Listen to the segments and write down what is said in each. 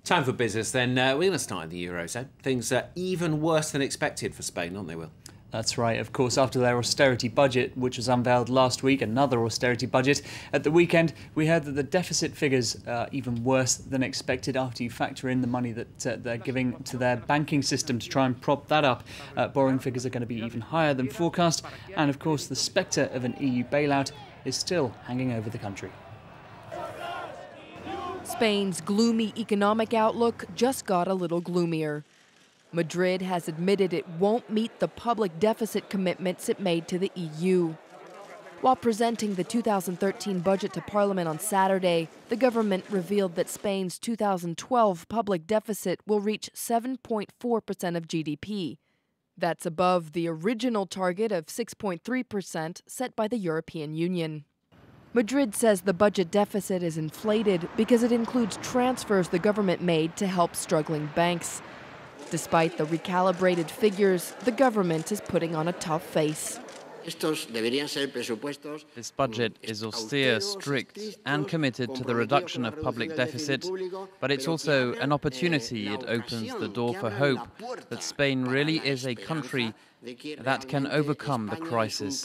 Time for business then. We're going to start in the Eurozone. Things are even worse than expected for Spain, aren't they, Will? That's right. Of course, after their austerity budget, which was unveiled last week, another austerity budget, at the weekend, we heard that the deficit figures are even worse than expected after you factor in the money that they're giving to their banking system to try and prop that up. Borrowing figures are going to be even higher than forecast. And of course, the spectre of an EU bailout is still hanging over the country. Spain's gloomy economic outlook just got a little gloomier. Madrid has admitted it won't meet the public deficit commitments it made to the EU. While presenting the 2013 budget to Parliament on Saturday, the government revealed that Spain's 2012 public deficit will reach 7.4% of GDP. That's above the original target of 6.3% set by the European Union. Madrid says the budget deficit is inflated because it includes transfers the government made to help struggling banks. Despite the recalibrated figures, the government is putting on a tough face. This budget is austere, strict and committed to the reduction of public deficit, but it's also an opportunity. It opens the door for hope that Spain really is a country that can overcome the crisis.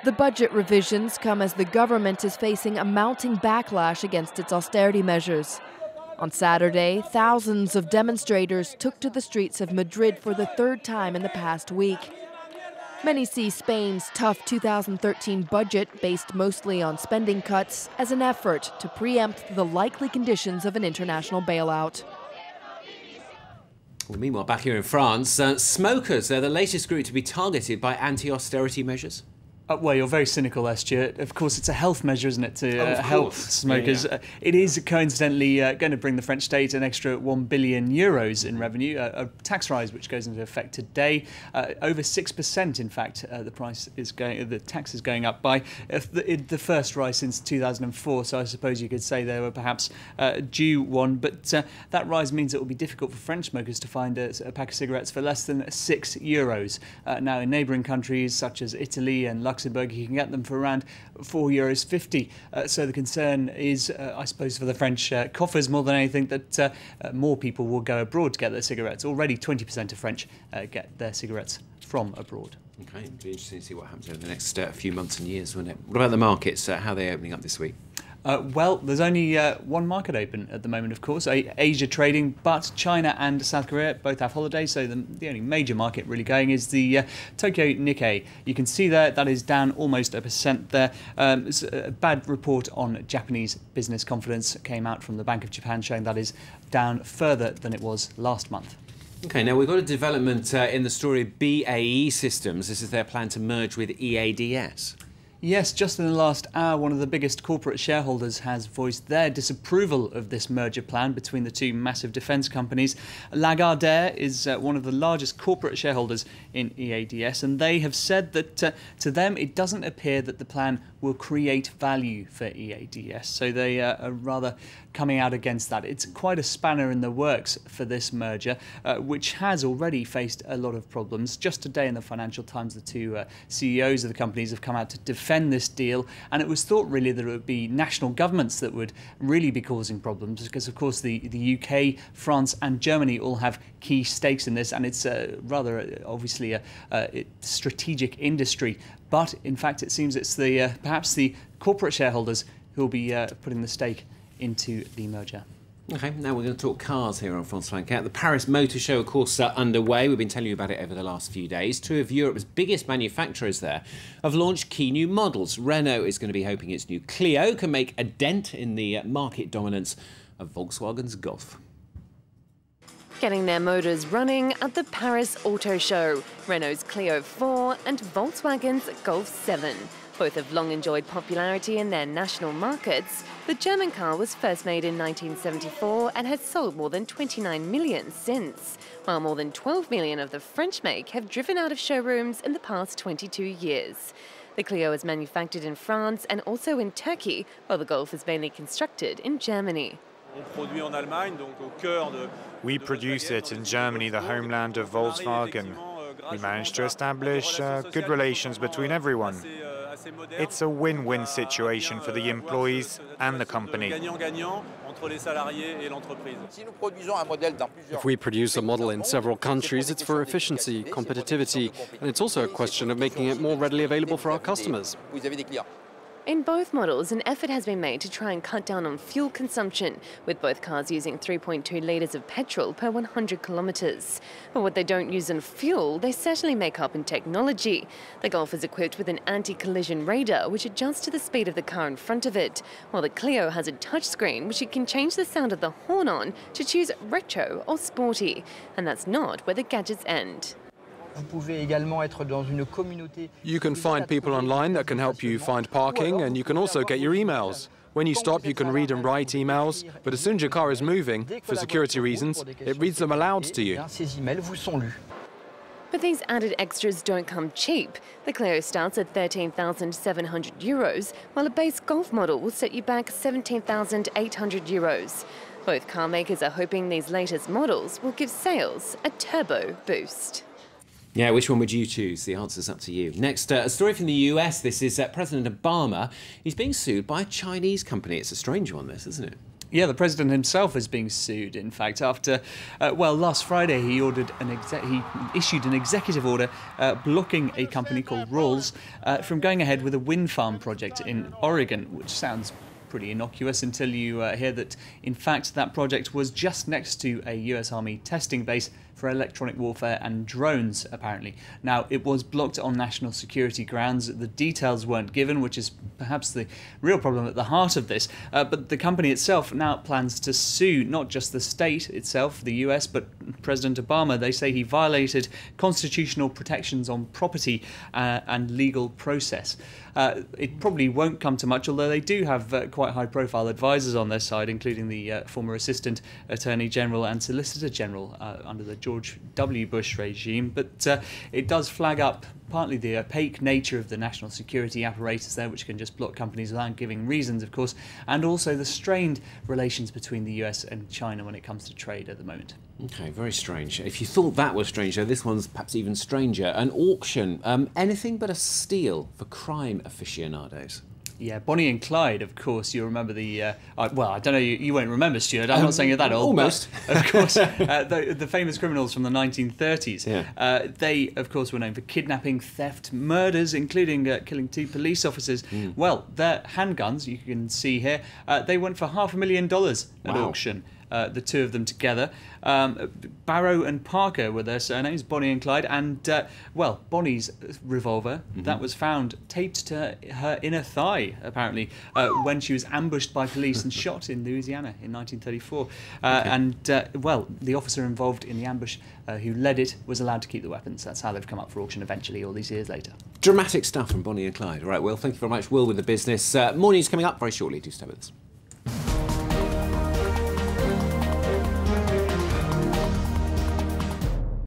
The budget revisions come as the government is facing a mounting backlash against its austerity measures. On Saturday, thousands of demonstrators took to the streets of Madrid for the third time in the past week. Many see Spain's tough 2013 budget, based mostly on spending cuts, as an effort to preempt the likely conditions of an international bailout. Well, meanwhile, back here in France, smokers are the latest group to be targeted by anti-austerity measures. Well, you're very cynical there, Stuart. Of course, it's a health measure, isn't it, to help smokers. Yeah. It is coincidentally going to bring the French state an extra €1 billion in revenue, a tax rise which goes into effect today. Over 6%, in fact, the tax is going up by the first rise since 2004. So I suppose you could say they were perhaps due one. But that rise means it will be difficult for French smokers to find a pack of cigarettes for less than €6. Now, in neighbouring countries such as Italy and Luxembourg, you can get them for around €4.50. So the concern is, I suppose, for the French coffers more than anything, that more people will go abroad to get their cigarettes. Already 20% of French get their cigarettes from abroad. OK, it'll be interesting to see what happens over the next few months and years, won't it? What about the markets? How are they opening up this week? Well, there's only one market open at the moment, of course, Asia trading, but China and South Korea both have holidays, so the only major market really going is the Tokyo Nikkei. You can see there that is down almost 1% there. It's a bad report on Japanese business confidence came out from the Bank of Japan, showing that is down further than it was last month. OK, now we've got a development in the story of BAE Systems. This is their plan to merge with EADS. Yes, just in the last hour, one of the biggest corporate shareholders has voiced their disapproval of this merger plan between the two massive defence companies. Lagardère is one of the largest corporate shareholders in EADS, and they have said that to them it doesn't appear that the plan will create value for EADS. So they are rather coming out against that. It's quite a spanner in the works for this merger, which has already faced a lot of problems. Just today in the Financial Times, the two CEOs of the companies have come out to defend this deal, and it was thought really that it would be national governments that would really be causing problems, because of course the UK, France and Germany all have key stakes in this, and it's rather obviously a strategic industry. But in fact it seems it's perhaps the corporate shareholders who will be putting the stake into the merger. OK, now we're going to talk cars here on France 24. The Paris Motor Show, of course, underway. We've been telling you about it over the last few days. Two of Europe's biggest manufacturers there have launched key new models. Renault is going to be hoping its new Clio can make a dent in the market dominance of Volkswagen's Golf. Getting their motors running at the Paris Auto Show. Renault's Clio 4 and Volkswagen's Golf 7. Both have long enjoyed popularity in their national markets. The German car was first made in 1974 and has sold more than 29 million since, while more than 12 million of the French make have driven out of showrooms in the past 22 years. The Clio is manufactured in France and also in Turkey, while the Golf is mainly constructed in Germany. We produce it in Germany, the homeland of Volkswagen. We managed to establish good relations between everyone. It's a win-win situation for the employees and the company. If we produce a model in several countries, it's for efficiency, competitivity, and it's also a question of making it more readily available for our customers. In both models, an effort has been made to try and cut down on fuel consumption, with both cars using 3.2 litres of petrol per 100 kilometres. But what they don't use in fuel, they certainly make up in technology. The Golf is equipped with an anti-collision radar, which adjusts to the speed of the car in front of it, while the Clio has a touchscreen, which it can change the sound of the horn on to choose retro or sporty. And that's not where the gadgets end. You can find people online that can help you find parking, and you can also get your emails. When you stop, you can read and write emails, but as soon as your car is moving, for security reasons, it reads them aloud to you. But these added extras don't come cheap. The Clio starts at €13,700, while a base Golf model will set you back €17,800. Both car makers are hoping these latest models will give sales a turbo boost. Yeah, which one would you choose? The answer's up to you. Next, a story from the US. This is President Obama. He's being sued by a Chinese company. It's a strange one, this, isn't it? Yeah, the president himself is being sued, in fact, after, last Friday he issued an executive order blocking a company called Rolls from going ahead with a wind farm project in Oregon, which sounds pretty innocuous until you hear that, in fact, that project was just next to a US Army testing base for electronic warfare and drones, apparently. Now, it was blocked on national security grounds. The details weren't given, which is perhaps the real problem at the heart of this. But the company itself now plans to sue not just the state itself, the US, but President Obama. They say he violated constitutional protections on property and legal process. It probably won't come to much, although they do have quite high-profile advisors on their side, including the former Assistant Attorney General and Solicitor General under the George W. Bush regime. But it does flag up partly the opaque nature of the national security apparatus there, which can just block companies without giving reasons, of course, and also the strained relations between the US and China when it comes to trade at the moment. Okay, very strange. If you thought that was strange, though, this one's perhaps even stranger. An auction, anything but a steal for crime aficionados. Yeah, Bonnie and Clyde, of course. You remember the... well, I don't know, you won't remember, Stuart. I'm not saying you're that old. Almost. But, of course, the famous criminals from the 1930s. Yeah. They, of course, were known for kidnapping, theft, murders, including killing 2 police officers. Well, their handguns, you can see here, they went for $500,000 at auction. The two of them together. Barrow and Parker were their surnames, Bonnie and Clyde. And, Bonnie's revolver, that was found taped to her inner thigh, apparently, when she was ambushed by police and shot in Louisiana in 1934. The officer involved in the ambush who led it was allowed to keep the weapons. That's how they've come up for auction eventually, all these years later. Dramatic stuff from Bonnie and Clyde. All right, Will, thank you very much. Will with the business. More news coming up very shortly. Do stay with us.